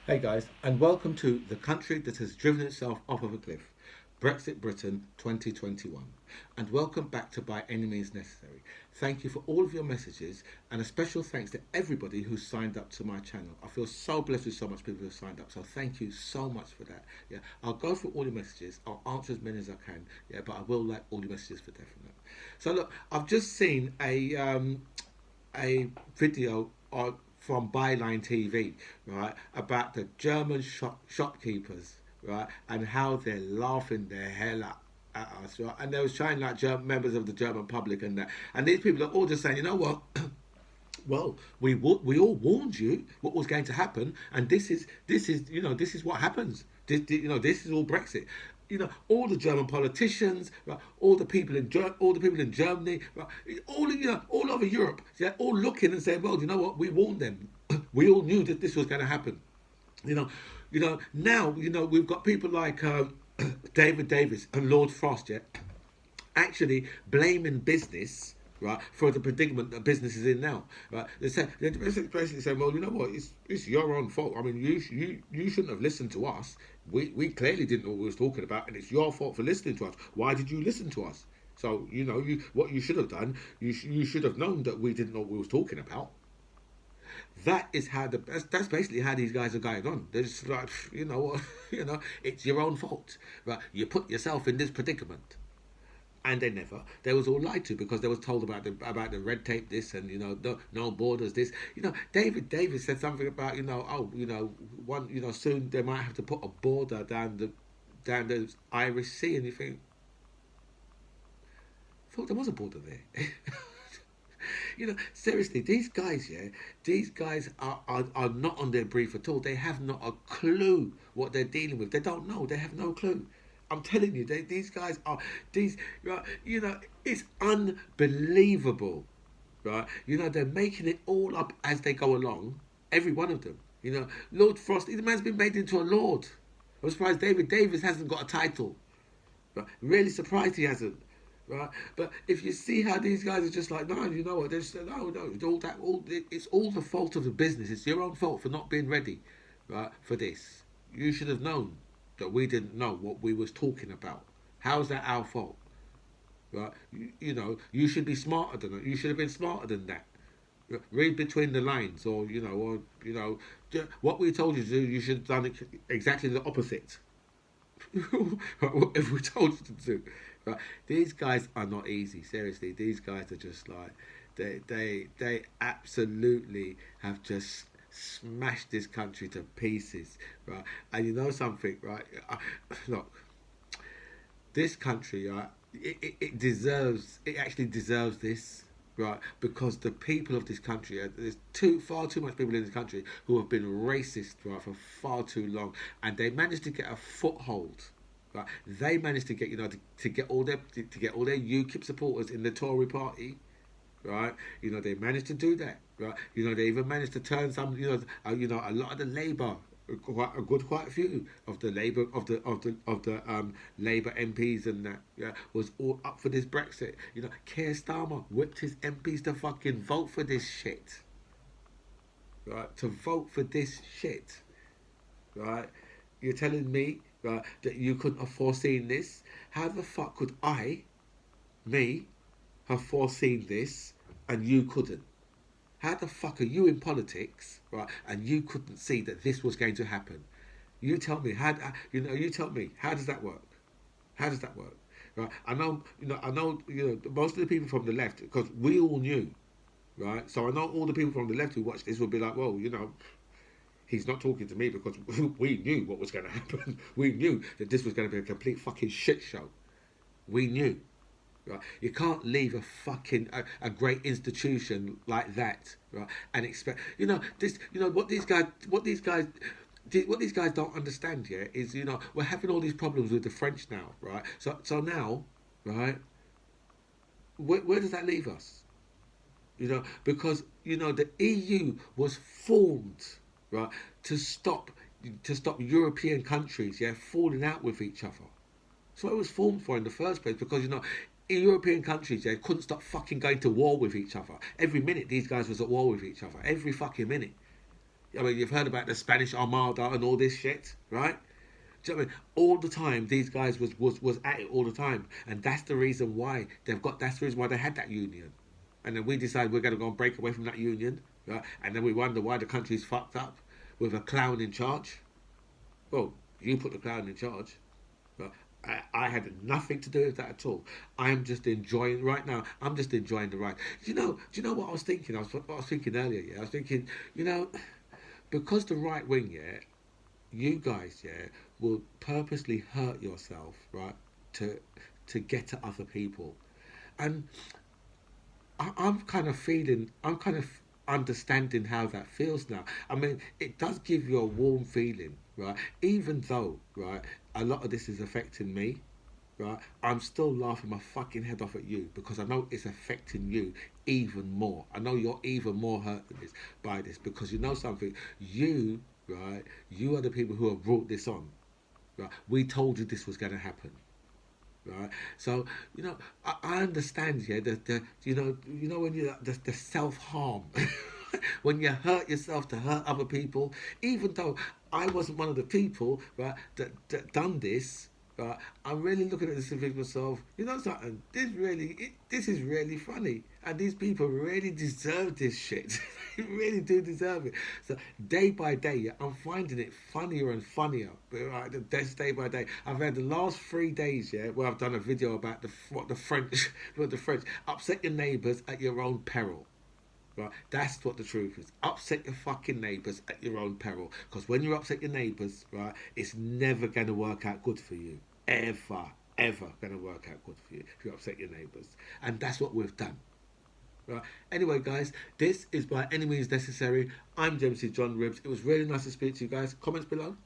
Hey guys, and welcome to the country that has driven itself off of a cliff, Brexit Britain 2021. And welcome back to By Any Means Necessary. Thank you for all of your messages, and a special thanks to everybody who signed up to my channel. I feel so blessed with so much people who signed up, so thank you so much for that. Yeah, I'll go through all your messages, I'll answer as many as I can, yeah, but I will like all your messages for definite. So look, I've just seen a video from Byline TV, right, about the German shopkeepers, right, and how they're laughing their hell at us, right, and they were showing like members of the German public and that, and these people are all just saying, you know what, well, we all warned you what was going to happen, and this is what happens. This is all Brexit. All the German politicians, right, all the people in Germany, right, all over Europe, yeah, all looking and saying, well, you know what, we warned them. We all knew that this was going to happen. You know, now we've got people like David Davis and Lord Frost, yeah, actually blaming business, right, for the predicament that business is in now, right. They're basically saying, well, you know what, it's your own fault. I mean, you shouldn't have listened to us. We clearly didn't know what we was talking about, and it's your fault for listening to us. Why did you listen to us? So what you should have done. You should have known that we didn't know what we was talking about. That's basically how these guys are going on. They're just like, you know what, it's your own fault, right? You put yourself in this predicament, and they was all lied to because they was told about the red tape this, and no borders this. David Davis said something about, one, soon they might have to put a border down the Irish Sea, and you think, I thought there was a border there. Seriously, these guys are not on their brief at all. They have not a clue what they're dealing with. They don't know. They have no clue. I'm telling you, these guys are these. Right, it's unbelievable, right? They're making it all up as they go along. Every one of them. Lord Frost. The man's been made into a lord. I'm surprised David Davis hasn't got a title. But really surprised he hasn't. Right, but if you see how these guys are just like, no, you know what? They're just no, it's all the fault of the business. It's your own fault for not being ready, right, for this. You should have known that we didn't know what we was talking about. How's that our fault? Right? You should be smarter than that. You should have been smarter than that. Read between the lines, what we told you to do. You should have done exactly the opposite. If we told you to do. Right? These guys are not easy. Seriously, these guys are just like they absolutely have just smashed this country to pieces, right? And you know something, right? Look, this country, right? It actually deserves this, right? Because the people of this country, there's far too much people in this country who have been racist, right, for far too long, and they managed to get a foothold. Right? They managed to get to get all their UKIP supporters in the Tory party, right? They managed to do that, right? They even managed to turn some, a lot of the Labour, quite a few of the Labour of the Labour MPs and that, yeah, was all up for this Brexit. Keir Starmer whipped his MPs to fucking vote for this shit, right? To vote for this shit, right? You're telling me, right, that you couldn't have foreseen this? How the fuck could me, have foreseen this and you couldn't? How the fuck are you in politics, right, and you couldn't see that this was going to happen? You tell me how. You tell me, how does that work? How does that work? Right? I know. Most of the people from the left, because we all knew, right? So I know all the people from the left who watched this would be like, well, he's not talking to me because we knew what was going to happen. We knew that this was going to be a complete fucking shit show. We knew. Right? You can't leave a great institution like that, right, and expect this. What these guys don't understand, yeah, is we're having all these problems with the French now, right? So now, right, where does that leave us? Because the EU was formed, right, to stop European countries, yeah, falling out with each other. That's what it was formed for in the first place, because European countries, yeah, couldn't stop fucking going to war with each other. Every minute these guys was at war with each other. Every fucking minute. I mean, you've heard about the Spanish Armada and all this shit, right? Do you know what I mean? All the time, these guys was at it all the time, and that's the reason why they've got. That's the reason why they had that union, and then we decided we're going to go and break away from that union, right? And then we wonder why the country's fucked up with a clown in charge. Well, you put the clown in charge, but I had nothing to do with that at all. I'm just enjoying right now. I'm just enjoying the ride. Do you know what I was thinking? I was thinking earlier. Yeah, I was thinking. You know, because the right wing, yeah, you guys, yeah, will purposely hurt yourself, right, to get to other people, and I'm kind of feeling, I'm kind of understanding how that feels now. I mean, it does give you a warm feeling, right? Even though, right, a lot of this is affecting me, right? I'm still laughing my fucking head off at you because I know it's affecting you even more. I know you're even more hurt than this by this because you know something. You, right? You are the people who have brought this on, right? We told you this was going to happen, right? So I understand, yeah. The when you the self harm, when you hurt yourself to hurt other people. Even though I wasn't one of the people, right, that done this. Right, I'm really looking at this and thinking to myself, you know something, this is really funny, and these people really deserve this shit. They really do deserve it. So day by day, yeah, I'm finding it funnier and funnier. Right, day by day. I've had the last 3 days, yeah, where I've done a video about what the French, what the French upset your neighbours at your own peril. Right, that's what the truth is. Upset your fucking neighbours at your own peril. Because when you upset your neighbours, right, it's never going to work out good for you. Ever going to work out good for you if you upset your neighbours. And that's what we've done. Right. Anyway, guys, this is By Any Means Necessary. I'm James C. John Ribbs. It was really nice to speak to you guys. Comments below.